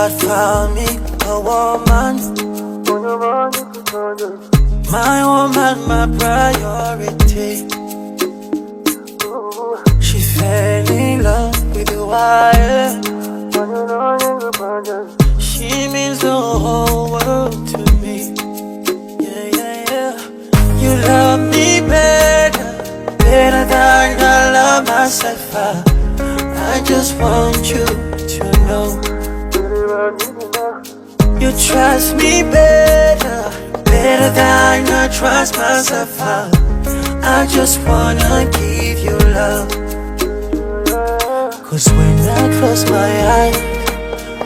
God found me a woman. My woman, my priority. She fell in love with the wire. She means the whole world to me. Yeah, yeah, yeah. You love me better than I love myself. I just want you to know. You trust me better than I trust myself. I just wanna give you love. Cause when I close my eyes,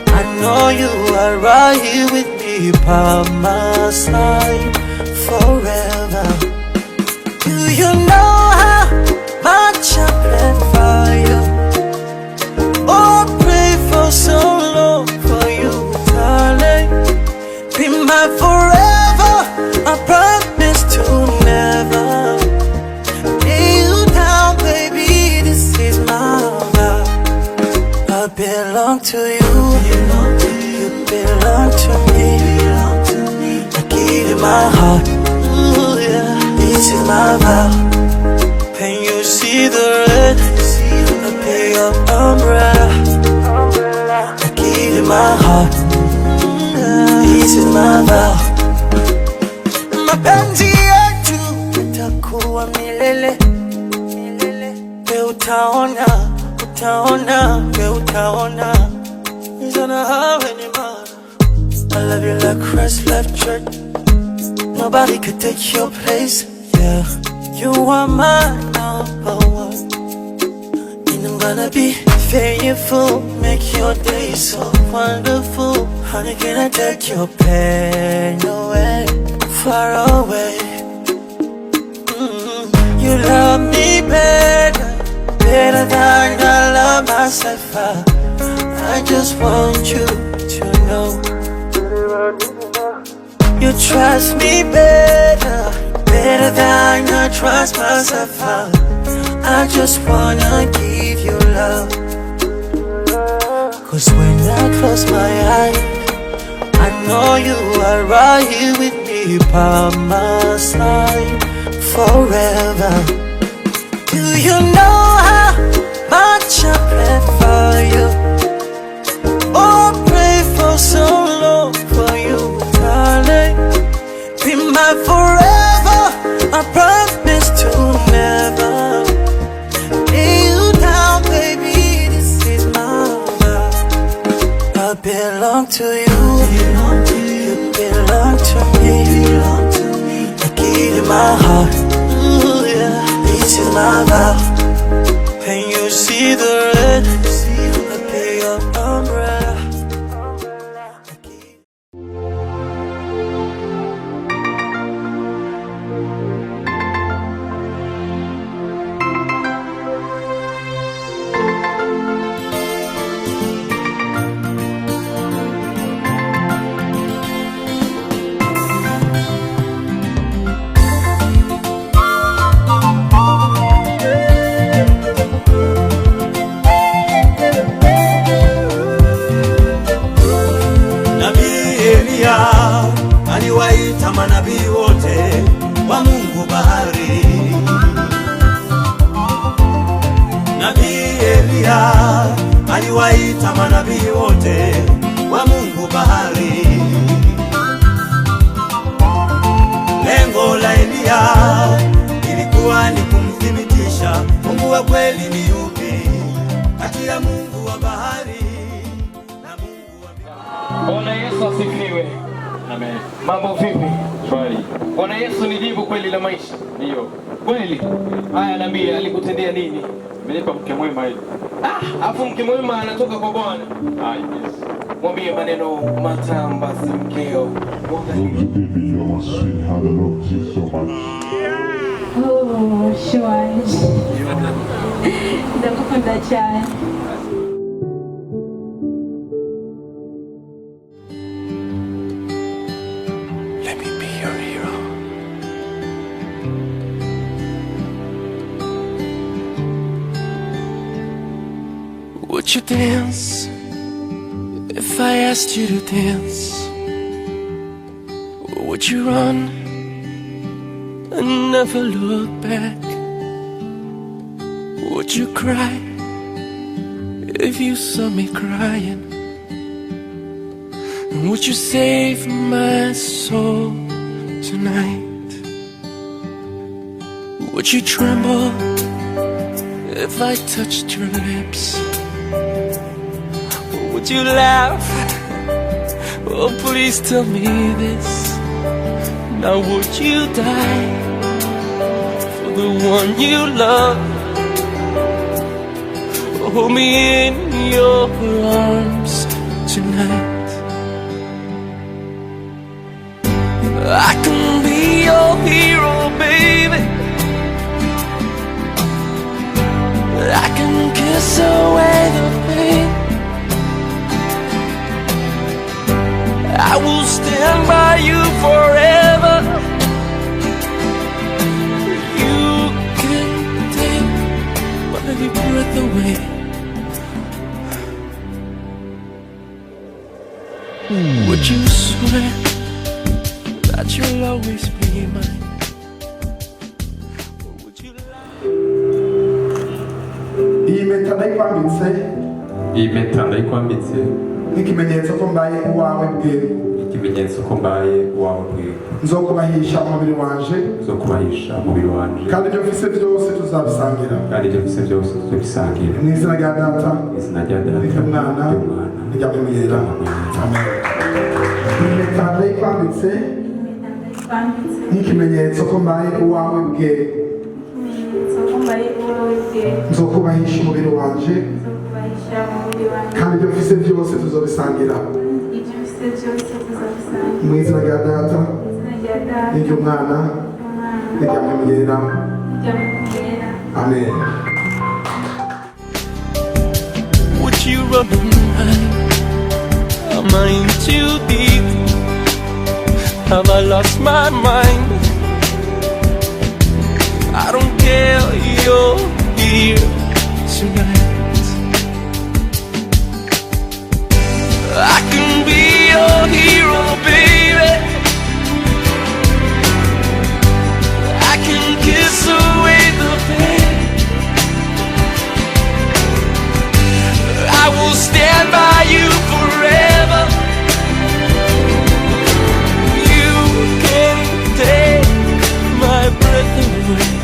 I know you are right here with me by my side forever. Do you know how much I pray for you? Oh, pray for so long for you, darling. Be my forever, I promise to never lay you down, baby, this is my vow. I belong to you, you belong to me. I give you my heart, ooh, yeah. This is my vow. When you see the red, I be your umbrella. I give you my heart, yeah. This is my vow. Mapenzi yetu itakuwa milele. We utaona, we utaona. It's gonna have any man. I love you like Christ left church. Nobody could take your place, yeah. You are my number one, and I'm gonna be faithful. Make your day so wonderful. Honey, can I take your pain away, far away? You love me better than I love myself. I just want you to know. You trust me better than I trust myself. I just wanna give you love. Cause when I close my eyes, I know you are right here with me by my side forever. Do you know how much I pray for you? Oh, pray for so long for you, darling. Be my forever, I promise to never lay you down, baby, this is my vow. I belong to you, you belong to me. I give you my heart, ooh, yeah. This is my vow. When you see the red, I be your umbrella. Aliwaita manabii wote wa Mungu bahari. Nabii Elia aliwaita manabii wote wa Mungu bahari. Lengo la Elia ilikuwa ni kumthibitisha Mungu wa kweli ni yupi kati ya Mungu wa bahari na Mungu wa mbinguni. Bwana Yesu asifiwe. Amen. Mambo vipi? Swali. Bwana Yesu ni jibu kweli la maisha. Ndio. Kweli. Haya, niambie alikutendea nini? Amenipa mke mwema hivi. Afu mke mwema anatoka kwa Bwana. Yes. Mwambie maneno matamu basi mkeo. Baby, you're my sweetheart. I love you so much. Oh, sure. Ndakukunda cyane. Let me be your hero. Would you dance If I asked you to dance, would you run and never look back? Would you cry if you saw me crying? And would you save my soul tonight? Would you tremble if I touched your lips? Or would you laugh? Oh, please tell me this. Now would you die for the one you love? Hold me in your arms tonight. I can be your hero, baby. I can kiss away the pain. I will stand by you forever. You can take my breath away. Would you swear that you'll always be mine? Or would you Iyi mpeta ndayikwambitse Iyi mpeta ndayikwambitse nk'ikimenyetso ko mbaye uwawe bwite. ikimenyetso ko mbaye uwawe bwite. Nzokubahisha umubiri wanje, Nzokubahisha umubiri wanje, kandi ibyo mfise byose tuzabisangira. kandi ibyo mfise byose tuzabisangira. Mu izina rya Data, Mu izina rya Data, n'iry'Umwana, n'iry'Umwera. Amen. Iyi mpeta ndayikwambitse nk'ikimenyetso ko mbaye uwawe bwite. Nzokubahisha umubiri wanje, kandi ibyo mfise byose tuzobisangira. Mu izina rya Data, n'iry'Umwana, n'iry'Umwera. Amen. Would you run mine? Am I in too deep? Have I lost my mind? I don't care, you're here tonight. I can be your hero, baby. I can kiss away the pain. I will stand by you forever. You can take my breath away.